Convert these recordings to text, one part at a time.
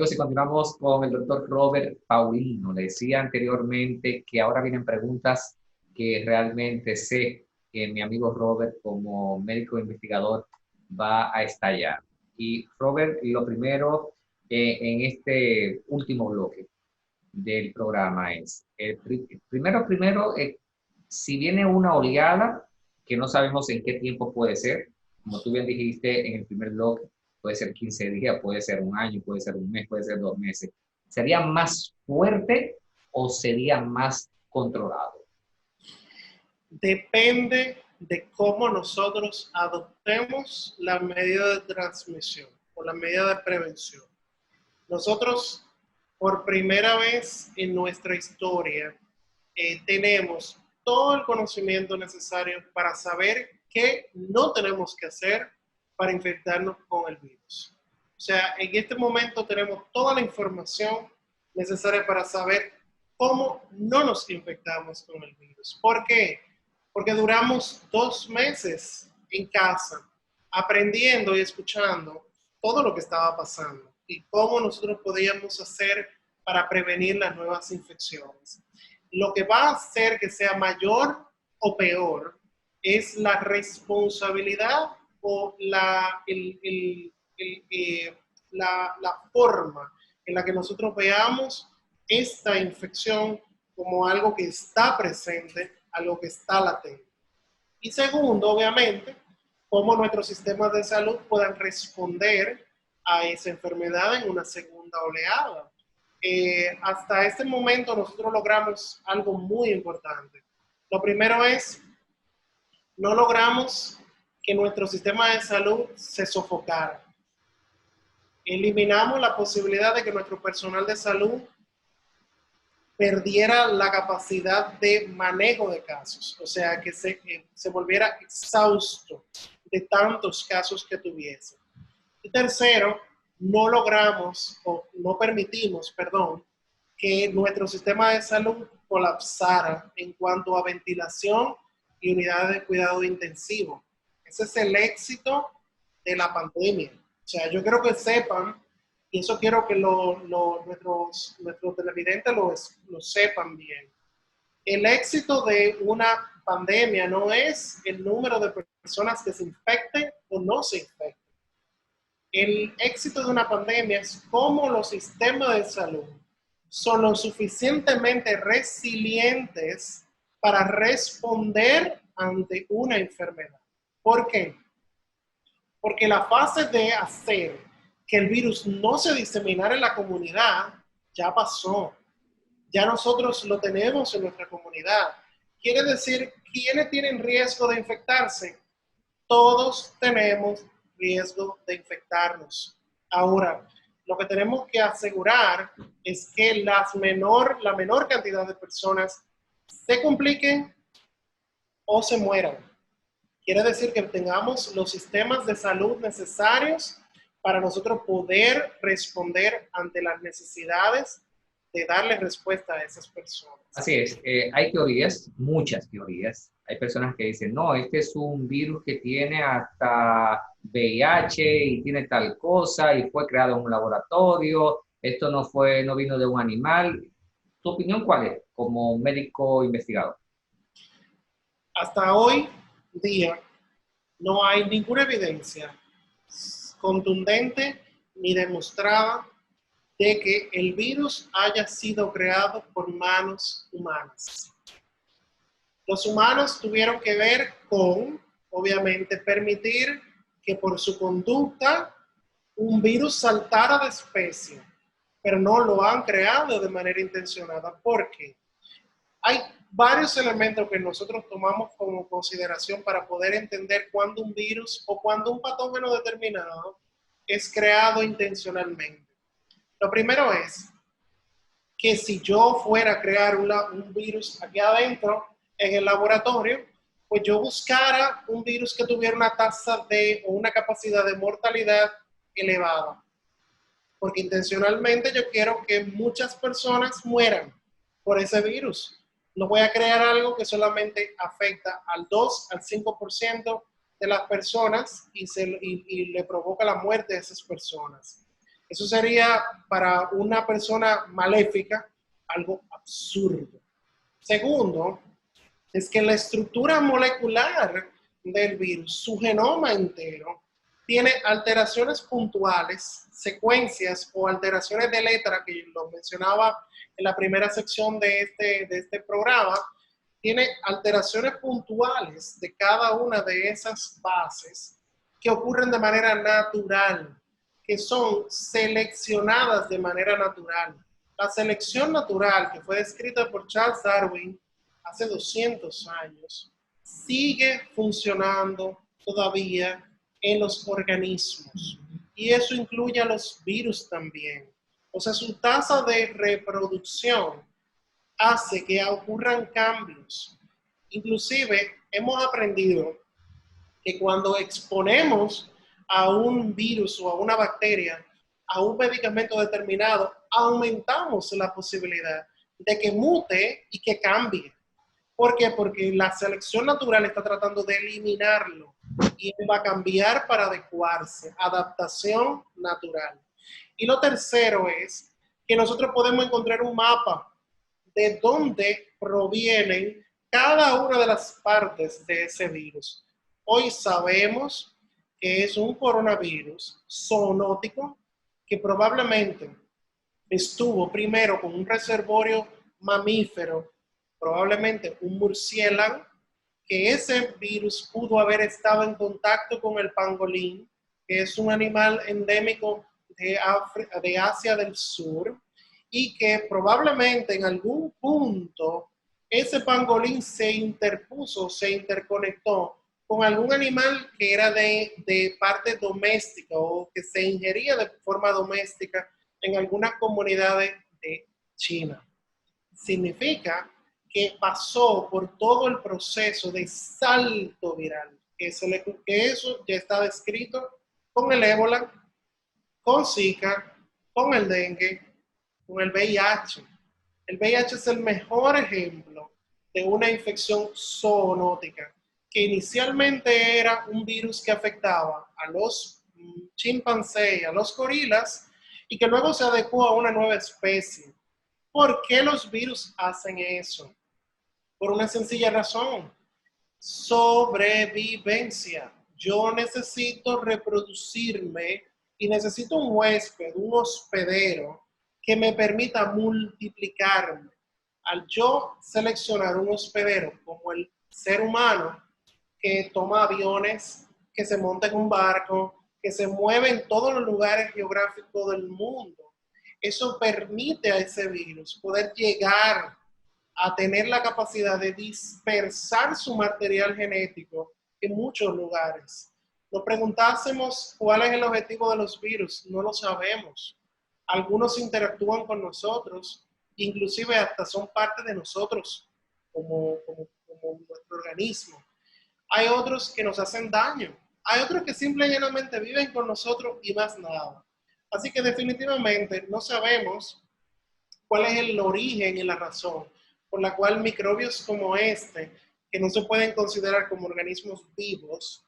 amigos, y continuamos con el doctor Robert Paulino. Le decía anteriormente que ahora vienen preguntas que realmente sé que mi amigo Robert, como médico investigador, va a estallar. Y Robert, lo primero en este último bloque del programa es, si viene una oleada, que no sabemos en qué tiempo puede ser, como tú bien dijiste en el primer bloque, puede ser 15 días, puede ser un año, puede ser un mes, puede ser 2 meses. ¿Sería más fuerte o sería más controlado? Depende de cómo nosotros adoptemos la medida de transmisión o la medida de prevención. Nosotros, por primera vez en nuestra historia, tenemos todo el conocimiento necesario para saber qué no tenemos que hacer para infectarnos con el virus. O sea, en este momento tenemos toda la información necesaria para saber cómo no nos infectamos con el virus. ¿Por qué? Porque duramos 2 meses en casa aprendiendo y escuchando todo lo que estaba pasando y cómo nosotros podíamos hacer para prevenir las nuevas infecciones. Lo que va a hacer que sea mayor o peor es la responsabilidad o la forma en la que nosotros veamos esta infección como algo que está presente, algo que está latente. Y segundo, obviamente, cómo nuestros sistemas de salud puedan responder a esa enfermedad en una segunda oleada. Hasta este momento nosotros logramos algo muy importante. Lo primero es, no logramos que nuestro sistema de salud se sofocara. Eliminamos la posibilidad de que nuestro personal de salud perdiera la capacidad de manejo de casos, o sea, que se volviera exhausto de tantos casos que tuviese. Y tercero, no logramos o no permitimos, perdón, que nuestro sistema de salud colapsara en cuanto a ventilación y unidades de cuidado intensivo. Ese es el éxito de la pandemia. O sea, yo quiero que sepan, y eso quiero que nuestros televidentes lo sepan bien. El éxito de una pandemia no es el número de personas que se infecten o no se infecten. El éxito de una pandemia es cómo los sistemas de salud son lo suficientemente resilientes para responder ante una enfermedad. ¿Por qué? Porque la fase de hacer que el virus no se diseminara en la comunidad ya pasó. Ya nosotros lo tenemos en nuestra comunidad. Quiere decir, ¿quiénes tienen riesgo de infectarse? Todos tenemos riesgo de infectarnos. Ahora, lo que tenemos que asegurar es que la menor cantidad de personas se compliquen o se mueran. Quiere decir que tengamos los sistemas de salud necesarios para nosotros poder responder ante las necesidades de darle respuesta a esas personas. Así es, hay teorías, muchas teorías. Hay personas que dicen, no, este es un virus que tiene hasta VIH y tiene tal cosa y fue creado en un laboratorio, esto no vino de un animal. ¿Tu opinión cuál es como médico investigador? Hasta hoy día no hay ninguna evidencia contundente ni demostrada de que el virus haya sido creado por manos humanas. Los humanos tuvieron que ver con, obviamente, permitir que por su conducta un virus saltara de especie, pero no lo han creado de manera intencionada. ¿Por qué? Hay varios elementos que nosotros tomamos como consideración para poder entender cuándo un virus o cuándo un patógeno determinado es creado intencionalmente. Lo primero es que si yo fuera a crear un virus aquí adentro en el laboratorio, pues yo buscara un virus que tuviera una tasa o una capacidad de mortalidad elevada. Porque intencionalmente yo quiero que muchas personas mueran por ese virus. No voy a crear algo que solamente afecta al 2 al 5% de las personas y le provoca la muerte de esas personas. Eso sería para una persona maléfica algo absurdo. Segundo, es que la estructura molecular del virus, su genoma entero, tiene alteraciones puntuales, secuencias o alteraciones de letra, que lo mencionaba en la primera sección de este programa, tiene alteraciones puntuales de cada una de esas bases que ocurren de manera natural, que son seleccionadas de manera natural. La selección natural, que fue descrita por Charles Darwin hace 200 años, sigue funcionando todavía en los organismos. Y eso incluye a los virus también. O sea, su tasa de reproducción hace que ocurran cambios. Inclusive, hemos aprendido que cuando exponemos a un virus o a una bacteria a un medicamento determinado, aumentamos la posibilidad de que mute y que cambie. ¿Por qué? Porque la selección natural está tratando de eliminarlo y él va a cambiar para adecuarse. Adaptación natural. Y lo tercero es que nosotros podemos encontrar un mapa de dónde provienen cada una de las partes de ese virus. Hoy sabemos que es un coronavirus zoonótico que probablemente estuvo primero con un reservorio mamífero, probablemente un murciélago, que ese virus pudo haber estado en contacto con el pangolín, que es un animal endémico de Asia del Sur, y que probablemente en algún punto ese pangolín se interpuso, se interconectó con algún animal que era de parte doméstica o que se ingería de forma doméstica en algunas comunidades de China. Significa que pasó por todo el proceso de salto viral, que eso ya está descrito con el ébola, con Zika, con el dengue, con el VIH. El VIH es el mejor ejemplo de una infección zoonótica, que inicialmente era un virus que afectaba a los chimpancés, a los gorilas, y que luego se adecuó a una nueva especie. ¿Por qué los virus hacen eso? Por una sencilla razón: sobrevivencia. Yo necesito reproducirme y necesito un huésped, un hospedero que me permita multiplicarme. Al yo seleccionar un hospedero como el ser humano que toma aviones, que se monta en un barco, que se mueve en todos los lugares geográficos del mundo, eso permite a ese virus poder llegar a tener la capacidad de dispersar su material genético en muchos lugares. Nos preguntásemos cuál es el objetivo de los virus, no lo sabemos. Algunos interactúan con nosotros, inclusive hasta son parte de nosotros como nuestro organismo. Hay otros que nos hacen daño. Hay otros que simple y llanamente viven con nosotros y más nada. Así que definitivamente no sabemos cuál es el origen y la razón por la cual microbios como este, que no se pueden considerar como organismos vivos,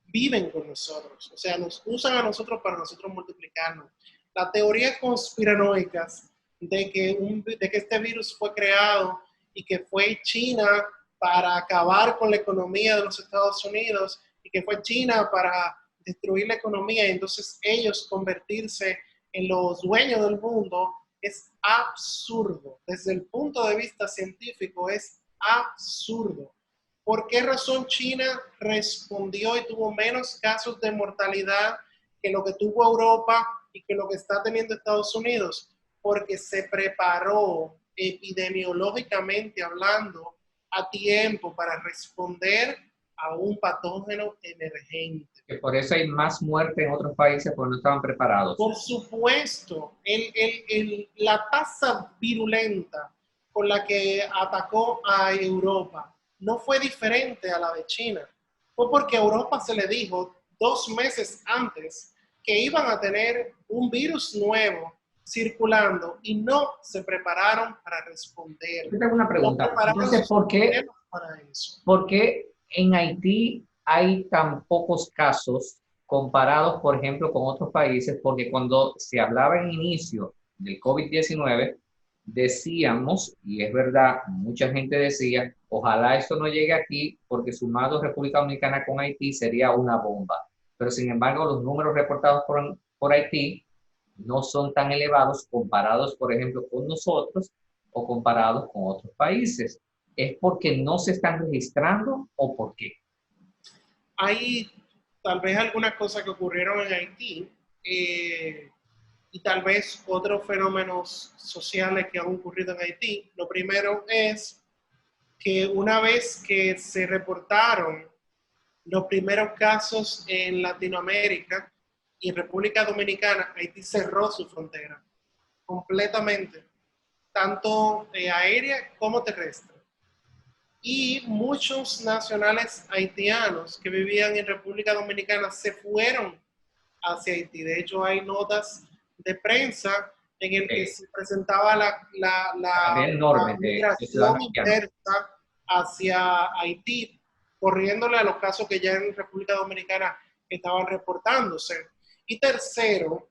viven con nosotros. O sea, nos usan a nosotros para nosotros multiplicarnos. La teoría conspiranoica de que este virus fue creado y que fue China para acabar con la economía de los Estados Unidos y que fue China para destruir la economía y entonces ellos convertirse en los dueños del mundo, es absurdo. Desde el punto de vista científico es absurdo. ¿Por qué razón China respondió y tuvo menos casos de mortalidad que lo que tuvo Europa y que lo que está teniendo Estados Unidos? Porque se preparó epidemiológicamente hablando a tiempo para responder a un patógeno emergente. Que por eso hay más muerte en otros países porque no estaban preparados. Por supuesto, la tasa virulenta con la que atacó a Europa no fue diferente a la de China. Fue porque a Europa se le dijo 2 meses antes que iban a tener un virus nuevo circulando y no se prepararon para responder. Yo tengo una pregunta. Entonces, ¿por qué en Haití hay tan pocos casos comparados, por ejemplo, con otros países, porque cuando se hablaba en inicio del COVID-19, decíamos, y es verdad, mucha gente decía, ojalá esto no llegue aquí, porque sumado República Dominicana con Haití sería una bomba. Pero sin embargo, los números reportados por Haití no son tan elevados comparados, por ejemplo, con nosotros o comparados con otros países. ¿Es porque no se están registrando o por qué? Hay tal vez algunas cosas que ocurrieron en Haití y tal vez otros fenómenos sociales que han ocurrido en Haití. Lo primero es que una vez que se reportaron los primeros casos en Latinoamérica y en República Dominicana, Haití cerró su frontera completamente, tanto aérea como terrestre. Y muchos nacionales haitianos que vivían en República Dominicana se fueron hacia Haití. De hecho, hay notas de prensa en el que se presentaba Cantidad la enorme de migración ciudadanos haitianos. inversa hacia Haití, corriéndole a los casos que ya en República Dominicana estaban reportándose. Y tercero,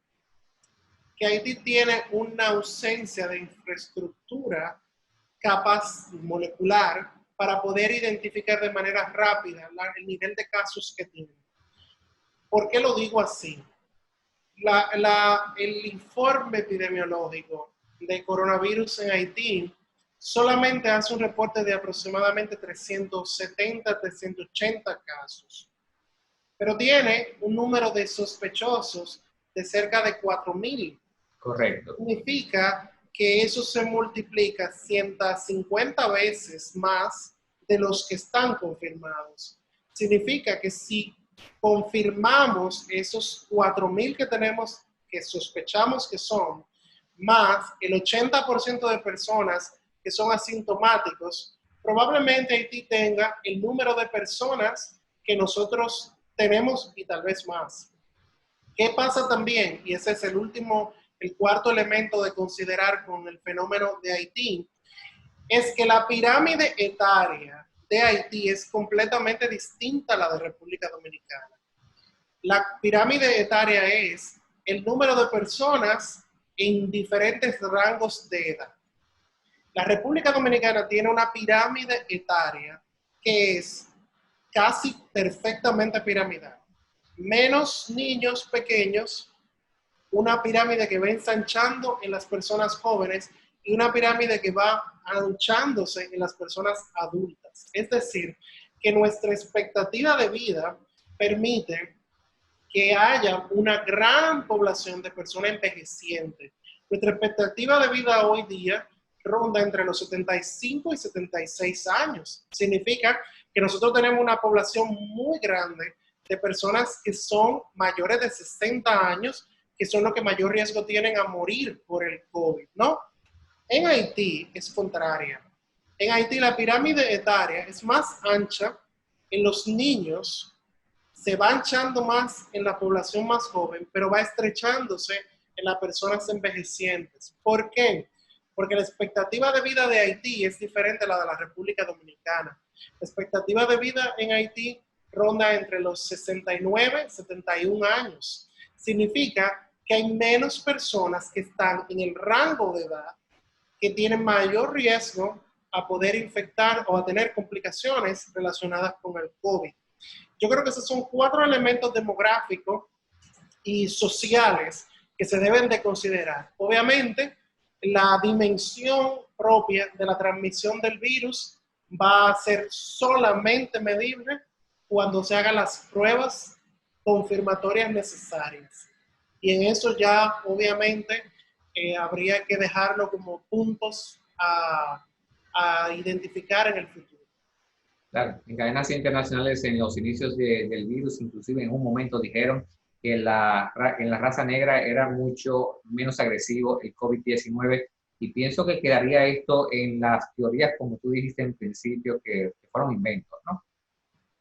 que Haití tiene una ausencia de infraestructura capaz molecular para poder identificar de manera rápida el nivel de casos que tiene. ¿Por qué lo digo así? El informe epidemiológico de coronavirus en Haití solamente hace un reporte de aproximadamente 370, 380 casos, pero tiene un número de sospechosos de cerca de 4.000. Correcto. Significa que eso se multiplica 150 veces más de los que están confirmados. Significa que si confirmamos esos 4.000 que tenemos, que sospechamos que son, más el 80% de personas que son asintomáticos, probablemente Haití tenga el número de personas que nosotros tenemos y tal vez más. ¿Qué pasa también? Y ese es el cuarto elemento de considerar con el fenómeno de Haití, es que la pirámide etaria de Haití es completamente distinta a la de República Dominicana. La pirámide etaria es el número de personas en diferentes rangos de edad. La República Dominicana tiene una pirámide etaria que es casi perfectamente piramidal. Menos niños pequeños, una pirámide que va ensanchando en las personas jóvenes y una pirámide que va anchándose en las personas adultas. Es decir, que nuestra expectativa de vida permite que haya una gran población de personas envejecientes. Nuestra expectativa de vida hoy día ronda entre los 75 y 76 años. Significa que nosotros tenemos una población muy grande de personas que son mayores de 60 años, que son los que mayor riesgo tienen a morir por el COVID, ¿no? En Haití es contraria. En Haití la pirámide etaria es más ancha en los niños, se va anchando más en la población más joven, pero va estrechándose en las personas envejecientes. ¿Por qué? Porque la expectativa de vida de Haití es diferente a la de la República Dominicana. La expectativa de vida en Haití ronda entre los 69 y 71 años. Significa que hay menos personas que están en el rango de edad que tienen mayor riesgo a poder infectar o a tener complicaciones relacionadas con el COVID. Yo creo que esos son 4 elementos demográficos y sociales que se deben de considerar. Obviamente, la dimensión propia de la transmisión del virus va a ser solamente medible cuando se hagan las pruebas confirmatorias necesarias. Y en eso ya, obviamente, habría que dejarlo como puntos a identificar en el futuro. Claro, en cadenas internacionales en los inicios del virus, inclusive en un momento dijeron que en la raza negra era mucho menos agresivo el COVID-19 y pienso que quedaría esto en las teorías, como tú dijiste en principio, que fueron inventos, ¿no?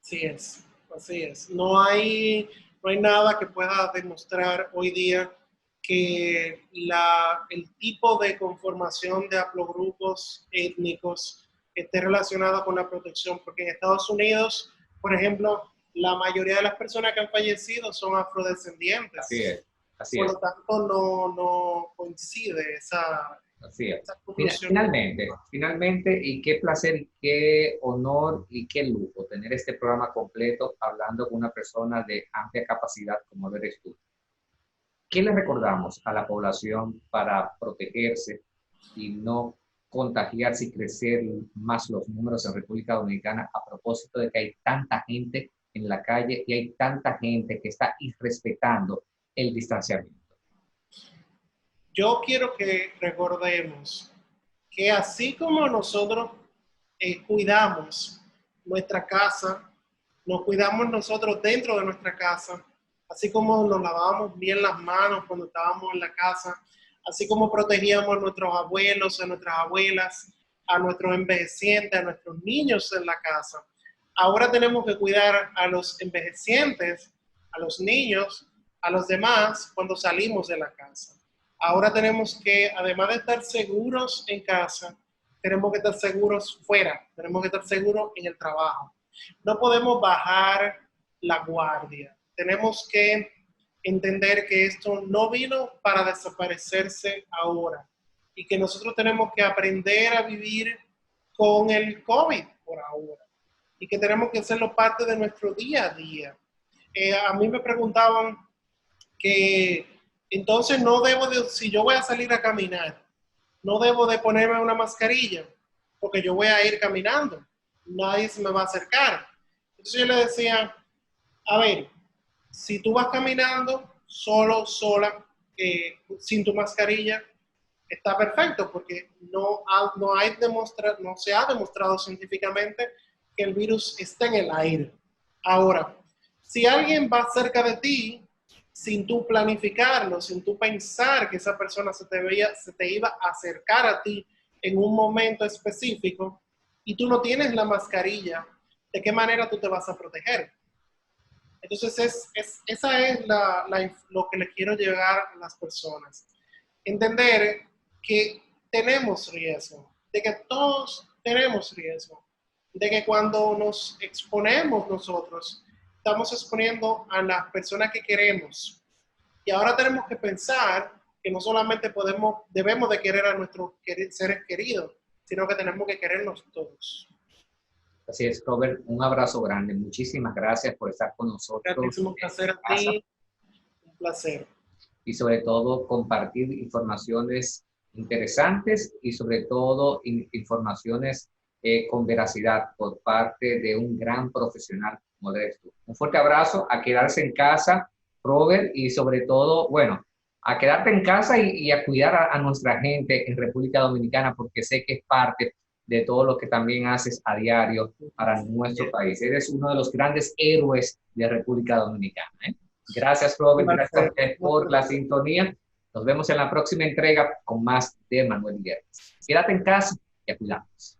Así es, así es. No hay nada que pueda demostrar hoy día que el tipo de conformación de haplogrupos étnicos esté relacionado con la protección, porque en Estados Unidos, por ejemplo, la mayoría de las personas que han fallecido son afrodescendientes. Así es, así Por es. lo tanto, no coincide esa, Así es. esa conclusión. Finalmente, y qué placer, y qué honor y qué lujo tener este programa completo hablando con una persona de amplia capacidad como lo eres tú. ¿Qué le recordamos a la población para protegerse y no contagiarse y crecer más los números en República Dominicana a propósito de que hay tanta gente en la calle y hay tanta gente que está irrespetando el distanciamiento? Yo quiero que recordemos que así como nosotros cuidamos nuestra casa, nos cuidamos nosotros dentro de nuestra casa, así como nos lavábamos bien las manos cuando estábamos en la casa, así como protegíamos a nuestros abuelos, a nuestras abuelas, a nuestros envejecientes, a nuestros niños en la casa. Ahora tenemos que cuidar a los envejecientes, a los niños, a los demás cuando salimos de la casa. Ahora tenemos que, además de estar seguros en casa, tenemos que estar seguros fuera, tenemos que estar seguros en el trabajo. No podemos bajar la guardia. Tenemos que entender que esto no vino para desaparecerse ahora y que nosotros tenemos que aprender a vivir con el COVID por ahora y que tenemos que hacerlo parte de nuestro día a día. A mí me preguntaban que entonces no debo de, si yo voy a salir a caminar, no debo de ponerme una mascarilla porque yo voy a ir caminando, nadie se me va a acercar. Entonces yo le decía, a ver, si tú vas caminando solo, sola, sin tu mascarilla, está perfecto porque no se ha demostrado científicamente que el virus está en el aire. Ahora, si alguien va cerca de ti, sin tú planificarlo, sin tú pensar que esa persona se te iba a acercar a ti en un momento específico y tú no tienes la mascarilla, ¿de qué manera tú te vas a proteger? Entonces, esa es lo que le quiero llegar a las personas. Entender que tenemos riesgo, de que todos tenemos riesgo, de que cuando nos exponemos nosotros, estamos exponiendo a las personas que queremos. Y ahora tenemos que pensar que no solamente debemos de querer a nuestros seres queridos, sino que tenemos que querernos todos. Así es, Robert, un abrazo grande. Muchísimas gracias por estar con nosotros. Un placer a ti, un placer. Y sobre todo compartir informaciones interesantes y sobre todo informaciones con veracidad por parte de un gran profesional como eres tú. Un fuerte abrazo, a quedarse en casa, Robert, y sobre todo, bueno, a quedarte en casa y a cuidar a nuestra gente en República Dominicana, porque sé que es parte de todo lo que también haces a diario para nuestro país. Eres uno de los grandes héroes de República Dominicana. Gracias, Robert. Gracias a ustedes por la sintonía. Nos vemos en la próxima entrega con más de Manuel Guerra. Quédate en casa y a cuidarnos.